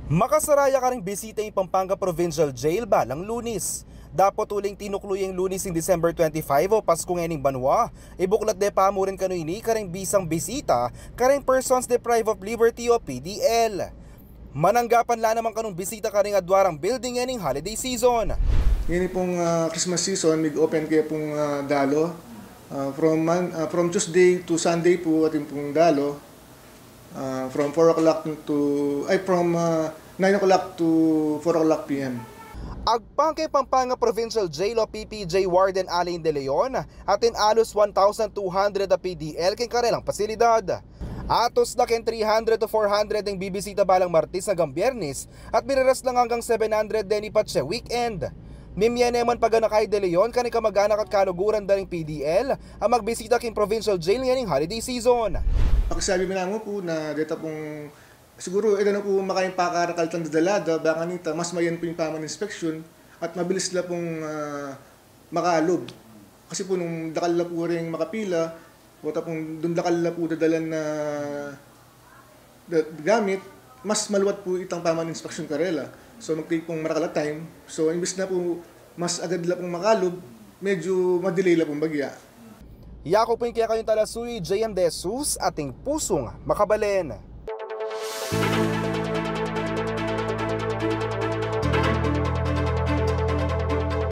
Makasaraya ka ring bisita yung Pampanga Provincial Jail balang Lunes. Dapat uling tinukluy yung Lunes in December 25 o Pasko ngayon banwa. Ibuklat de pa mo rin kanuini karing bisang bisita, karing persons deprived of liberty o PDL. Mananggapan la naman kanong bisita karing adwarang building yaning holiday season. Ngayon pong Christmas season, mag-open kayo pong dalo. From Tuesday to Sunday po ating pong dalo. From 9 o'clock to 4 o'clock p.m. Agpang kay Pampanga Provincial Jail o PPJ Warden Alain De Leon, atin alos 1,200 na PDL kay karelang pasilidad. Atos na ken 300 to 400 ang bibisita balang Martes hanggang Biyernes at binaras lang hanggang 700 din ipatse weekend. Mimyaneman pagana kay De Leon kani kamag-anak at kaluguran daling PDL ang magbisita kin Provincial Jail nganing holiday season. Pakisabi mo na mo po na dito pong siguro ito na po makayang pakarakal ng dalada baka nita mas mayan po yung paman inspection at mabilis na pong makalob. Kasi po nung dakal na po rin makapila o tapong dun dakal na po dadalan na gamit, mas maluwat po itang paman inspection karela. So mag-take pong marakala time. So imbis na po mas agad lang pong makalob, medyo madelay lang pong bagya. Yako po yung kaya kayong talasuy, JM De Jesus, ating pusong makabalen.